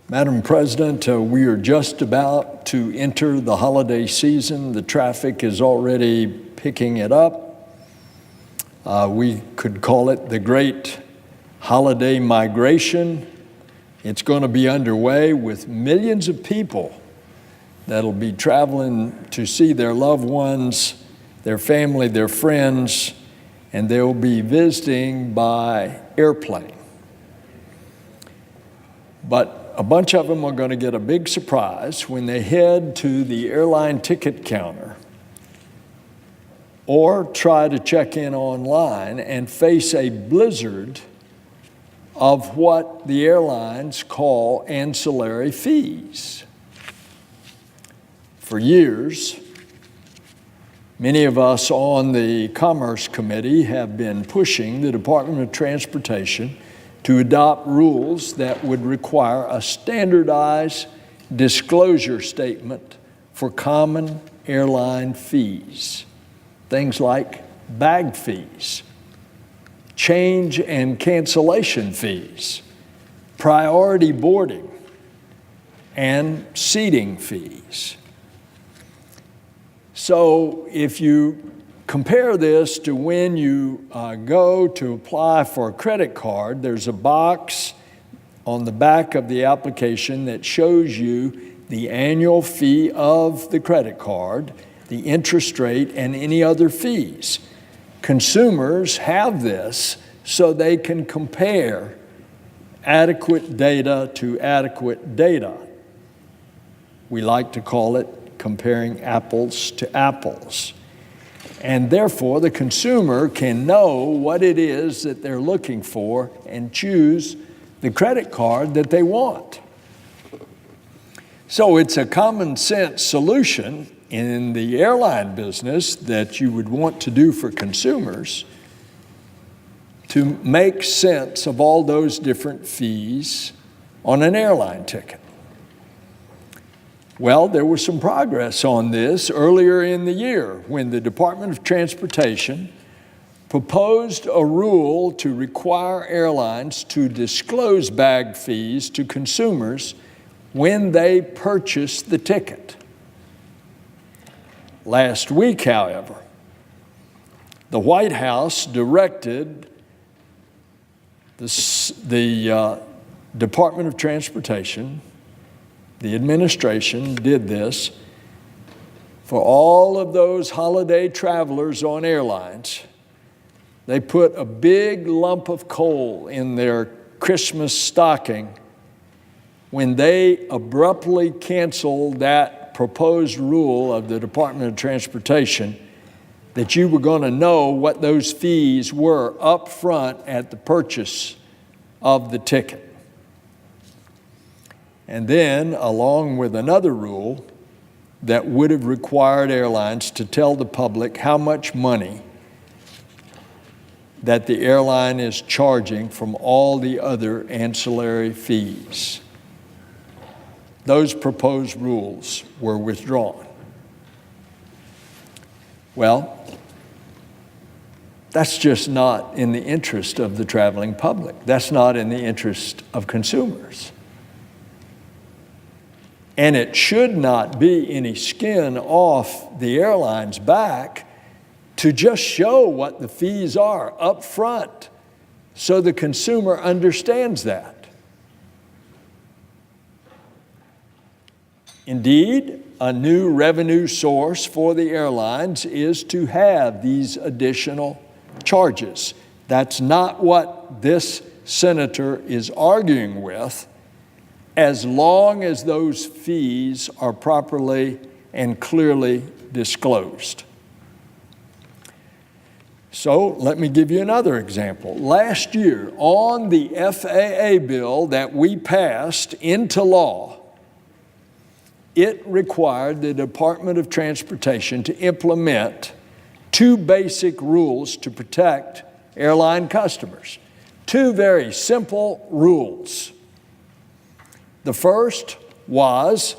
Madam President, we are just about to enter the holiday season. The traffic is already picking it up. We could call it the Great Holiday Migration. It's going to be underway with millions of people that'll be traveling to see their loved ones, their family, their friends, and they'll be visiting by airplane. But a bunch of them are going to get a big surprise when they head to the airline ticket counter or try to check in online and face a blizzard of what the airlines call ancillary fees. For years, many of us on the Commerce Committee have been pushing the Department of Transportation to adopt rules that would require a standardized disclosure statement for common airline fees. Things like bag fees, change and cancellation fees, priority boarding, and seating fees. So if you compare this to when you go to apply for a credit card, there's a box on the back of the application that shows you the annual fee of the credit card, the interest rate, and any other fees. Consumers have this so they can compare adequate data to adequate data. We like to call it comparing apples to apples. And therefore, the consumer can know what it is that they're looking for and choose the credit card that they want. So it's a common sense solution in the airline business that you would want to do for consumers to make sense of all those different fees on an airline ticket. Well, there was some progress on this earlier in the year when the Department of Transportation proposed a rule to require airlines to disclose bag fees to consumers when they purchase the ticket. Last week, however, the White House directed the Department of Transportation, the administration did this for all of those holiday travelers on airlines. They put a big lump of coal in their Christmas stocking when they abruptly canceled that proposed rule of the Department of Transportation that you were going to know what those fees were up front at the purchase of the ticket. And then, along with another rule that would have required airlines to tell the public how much money that the airline is charging from all the other ancillary fees. Those proposed rules were withdrawn. Well, that's just not in the interest of the traveling public. That's not in the interest of consumers. And it should not be any skin off the airline's back to just show what the fees are up front so the consumer understands that. Indeed, a new revenue source for the airlines is to have these additional charges. That's not what this senator is arguing with, as long as those fees are properly and clearly disclosed. So let me give you another example. Last year, on the FAA bill that we passed into law, it required the Department of Transportation to implement two basic rules to protect airline customers. Two very simple rules. The first was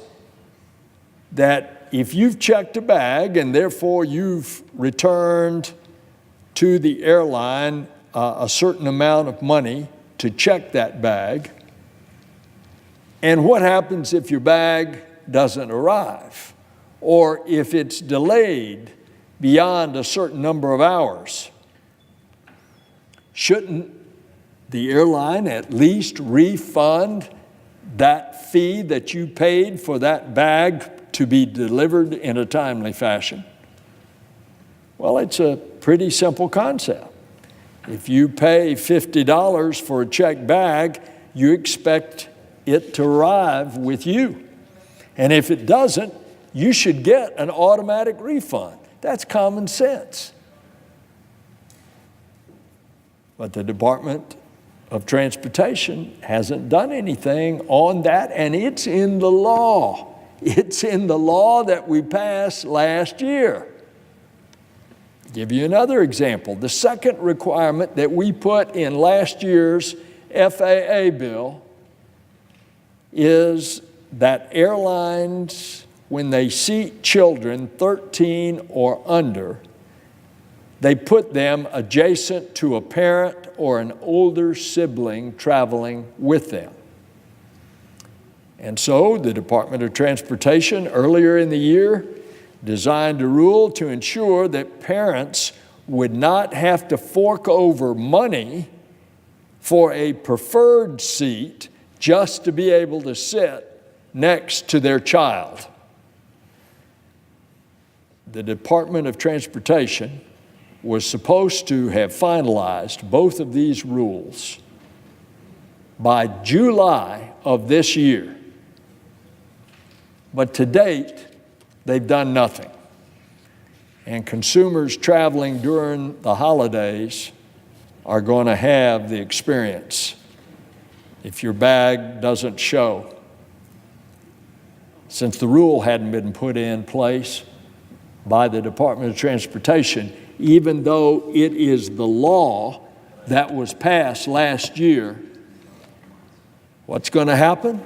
that if you've checked a bag and therefore you've returned to the airline a certain amount of money to check that bag, And what happens if your bag doesn't arrive, or if it's delayed beyond a certain number of hours? Shouldn't the airline at least refund that fee that you paid for that bag to be delivered in a timely fashion? Well, it's a pretty simple concept. If you pay $50 for a checked bag, you expect it to arrive with you. And if it doesn't, you should get an automatic refund. That's common sense. But the Department of Transportation hasn't done anything on that, and it's in the law. It's in the law that we passed last year. I'll give you another example. The second requirement that we put in last year's FAA bill is that airlines, when they seat children 13 or under, they put them adjacent to a parent or an older sibling traveling with them. And so the Department of Transportation earlier in the year designed a rule to ensure that parents would not have to fork over money for a preferred seat just to be able to sit next to their child. The Department of Transportation was supposed to have finalized both of these rules by July of this year. But to date, they've done nothing. And consumers traveling during the holidays are going to have the experience if your bag doesn't show. Since the rule hadn't been put in place by the Department of Transportation, even though it is the law that was passed last year, what's going to happen?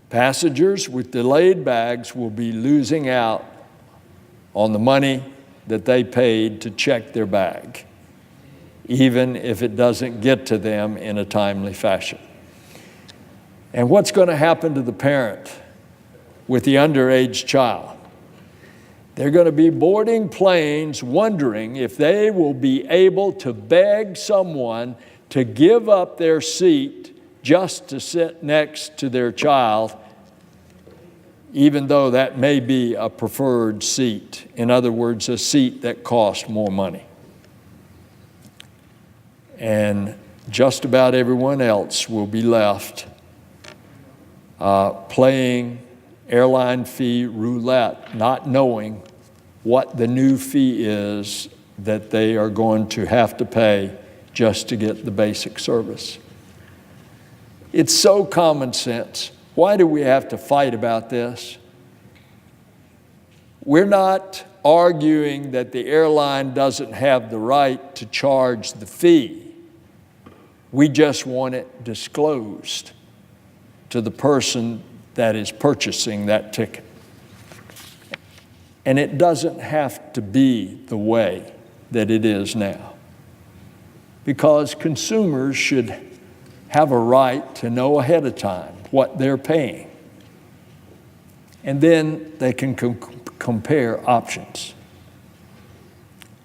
Passengers with delayed bags will be losing out on the money that they paid to check their bag, even if it doesn't get to them in a timely fashion. And what's going to happen to the parent with the underage child? They're going to be boarding planes wondering if they will be able to beg someone to give up their seat just to sit next to their child, even though that may be a preferred seat. In other words, a seat that costs more money. And just about everyone else will be left playing airline fee roulette, not knowing what the new fee is that they are going to have to pay just to get the basic service. It's so common sense. Why do we have to fight about this? We're not arguing that the airline doesn't have the right to charge the fee. We just want it disclosed to the person that is purchasing that ticket. And it doesn't have to be the way that it is now, because consumers should have a right to know ahead of time what they're paying. And then they can compare options.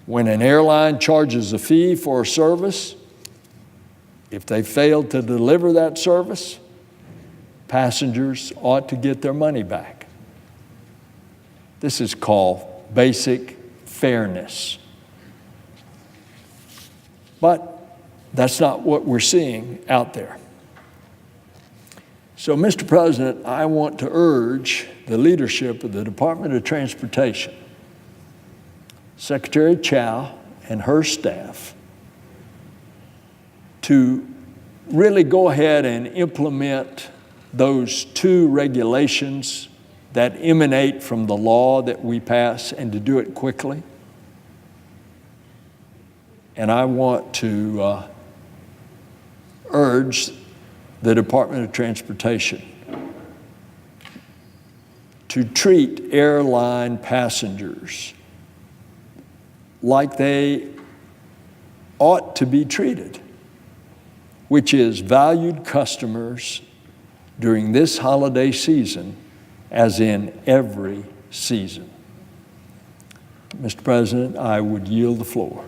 When an airline charges a fee for a service, if they fail to deliver that service, passengers ought to get their money back. This is called basic fairness. But that's not what we're seeing out there. So, Mr. President, I want to urge the leadership of the Department of Transportation, Secretary Chow and her staff, to really go ahead and implement those two regulations that emanate from the law that we pass, and to do it quickly. And I want to urge the Department of Transportation to treat airline passengers like they ought to be treated, which is valued customers during this holiday season as in every season. Mr. President, I would yield the floor.